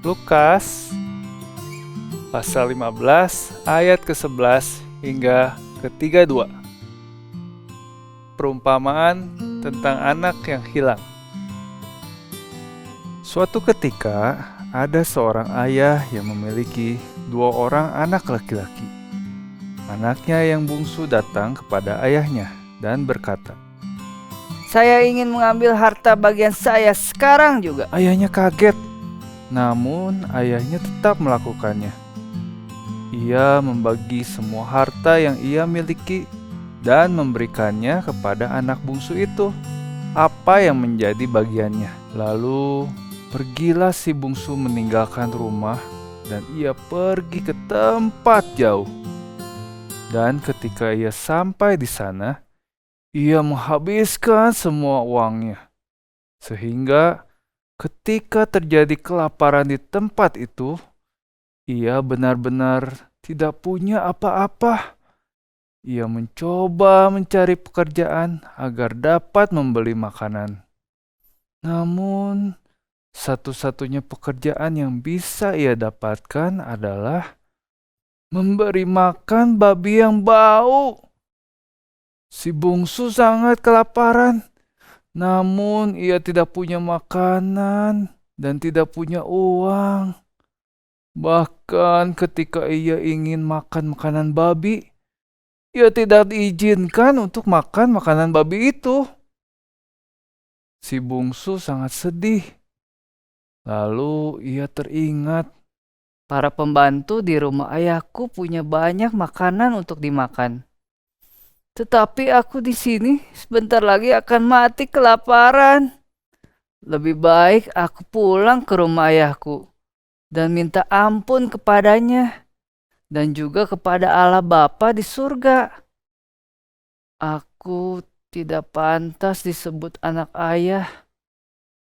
Lukas pasal 15 ayat ke-11 hingga ke-32. Perumpamaan tentang anak yang hilang. Suatu ketika ada seorang ayah yang memiliki 2 orang anak laki-laki. Anaknya yang bungsu datang kepada ayahnya dan berkata, Saya ingin mengambil harta bagian saya sekarang juga. Ayahnya kaget, namun ayahnya tetap melakukannya. Ia membagi semua harta yang ia miliki dan memberikannya kepada anak bungsu itu, apa yang menjadi bagiannya. Lalu pergilah si bungsu meninggalkan rumah dan ia pergi ke tempat jauh. Dan ketika ia sampai di sana, ia menghabiskan semua uangnya. Sehingga ketika terjadi kelaparan di tempat itu, ia benar-benar tidak punya apa-apa. Ia mencoba mencari pekerjaan agar dapat membeli makanan. Namun, satu-satunya pekerjaan yang bisa ia dapatkan adalah memberi makan babi yang bau. Si bungsu sangat kelaparan, namun ia tidak punya makanan dan tidak punya uang. Bahkan ketika ia ingin makan makanan babi, ia tidak diizinkan untuk makan makanan babi itu. Si bungsu sangat sedih. Lalu ia teringat, Para pembantu di rumah ayahku punya banyak makanan untuk dimakan. Tetapi aku di sini sebentar lagi akan mati kelaparan. Lebih baik aku pulang ke rumah ayahku dan minta ampun kepadanya dan juga kepada Allah Bapa di surga. Aku tidak pantas disebut anak ayah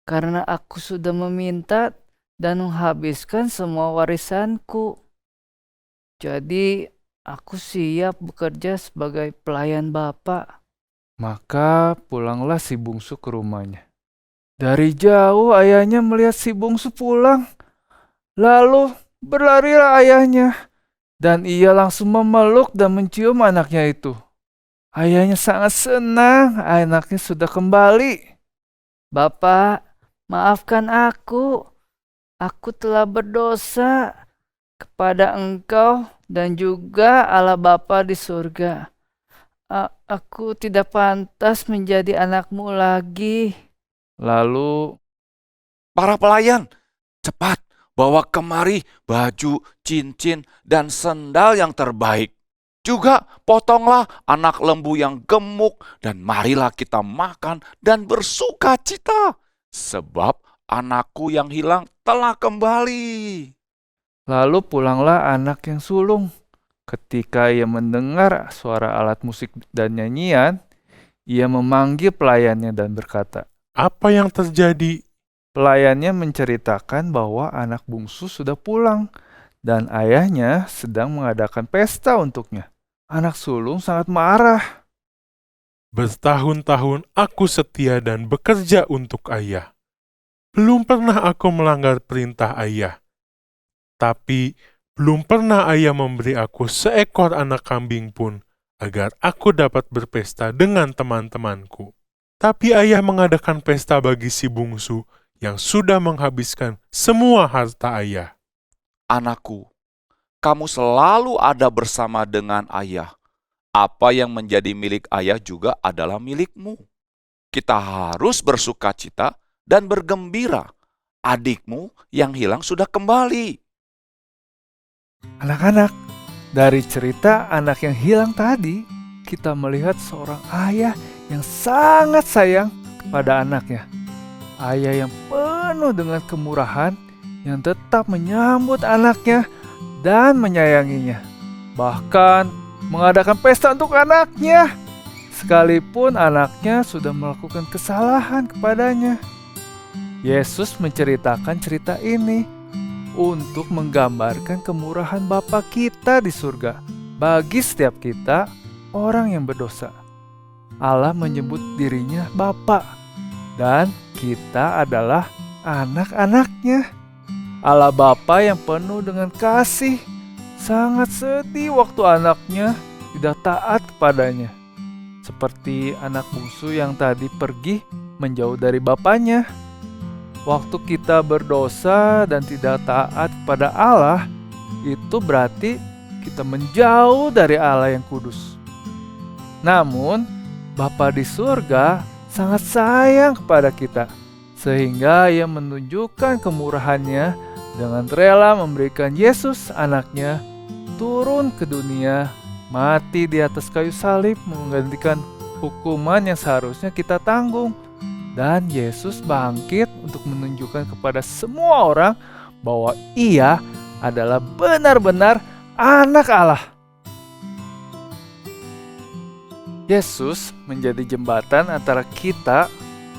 karena aku sudah meminta dan menghabiskan semua warisanku. Jadi aku siap bekerja sebagai pelayan Bapak. maka pulanglah si bungsu ke rumahnya. Dari jauh ayahnya melihat si bungsu pulang. Lalu berlarilah ayahnya dan ia langsung memeluk dan mencium anaknya itu. Ayahnya sangat senang anaknya sudah kembali. Bapak, maafkan aku. Aku telah berdosa kepada Engkau dan juga Allah Bapa di surga. Aku tidak pantas menjadi anakmu lagi. Lalu Para pelayan, cepat bawa kemari baju, cincin, dan sendal yang terbaik. Juga potonglah anak lembu yang gemuk dan marilah kita makan dan bersuka cita. Sebab anakku yang hilang telah kembali. Lalu pulanglah anak yang sulung. Ketika ia mendengar suara alat musik dan nyanyian, ia memanggil pelayannya dan berkata, Apa yang terjadi? Pelayannya menceritakan bahwa anak bungsu sudah pulang dan ayahnya sedang mengadakan pesta untuknya. Anak sulung sangat marah. Bertahun-tahun aku setia dan bekerja untuk ayah. Belum pernah aku melanggar perintah ayah. Tapi belum pernah ayah memberi aku seekor anak kambing pun agar aku dapat berpesta dengan teman-temanku. Tapi ayah mengadakan pesta bagi si bungsu yang sudah menghabiskan semua harta ayah. Anakku, kamu selalu ada bersama dengan ayah. Apa yang menjadi milik ayah juga adalah milikmu. Kita harus bersuka cita dan bergembira. Adikmu yang hilang sudah kembali. Anak-anak, dari cerita anak yang hilang tadi, kita melihat seorang ayah yang sangat sayang kepada anaknya. Ayah yang penuh dengan kemurahan, yang tetap menyambut anaknya dan menyayanginya. Bahkan mengadakan pesta untuk anaknya, sekalipun anaknya sudah melakukan kesalahan kepadanya. Yesus menceritakan cerita ini untuk menggambarkan kemurahan Bapa kita di surga bagi setiap kita, orang yang berdosa. Allah menyebut dirinya Bapa, dan kita adalah anak-anaknya. Allah Bapa yang penuh dengan kasih sangat sedih waktu anaknya tidak taat kepadanya. Seperti anak bungsu yang tadi pergi menjauh dari bapaknya. Waktu kita berdosa dan tidak taat kepada Allah, itu berarti kita menjauh dari Allah yang kudus. Namun, Bapa di surga sangat sayang kepada kita, sehingga Ia menunjukkan kemurahannya dengan rela memberikan Yesus anaknya turun ke dunia, mati di atas kayu salib menggantikan hukuman yang seharusnya kita tanggung. Dan Yesus bangkit untuk menunjukkan kepada semua orang bahwa Ia adalah benar-benar anak Allah. Yesus menjadi jembatan antara kita,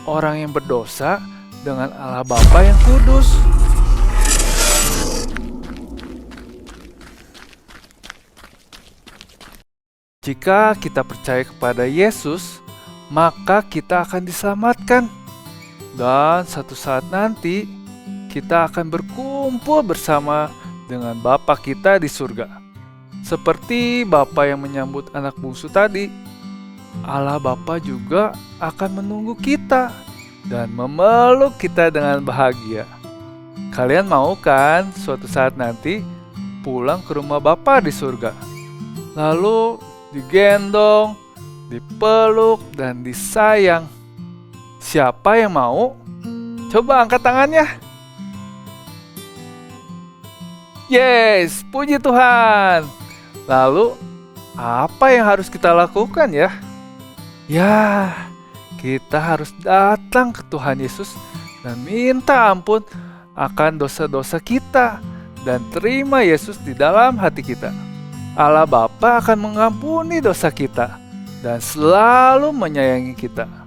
orang yang berdosa, dengan Allah Bapa yang kudus. Jika kita percaya kepada Yesus, maka kita akan diselamatkan. Dan satu saat nanti, kita akan berkumpul bersama dengan Bapa kita di surga. Seperti Bapa yang menyambut anak bungsu tadi, Allah Bapa juga akan menunggu kita dan memeluk kita dengan bahagia. Kalian mau kan suatu saat nanti pulang ke rumah Bapa di surga? Lalu digendong, dipeluk, dan disayang. Siapa yang mau? Coba angkat tangannya. Yes, puji Tuhan. Lalu, apa yang harus kita lakukan ya? Ya, kita harus datang ke Tuhan Yesus dan minta ampun akan dosa-dosa kita dan terima Yesus di dalam hati kita. Allah Bapa akan mengampuni dosa kita dan selalu menyayangi kita.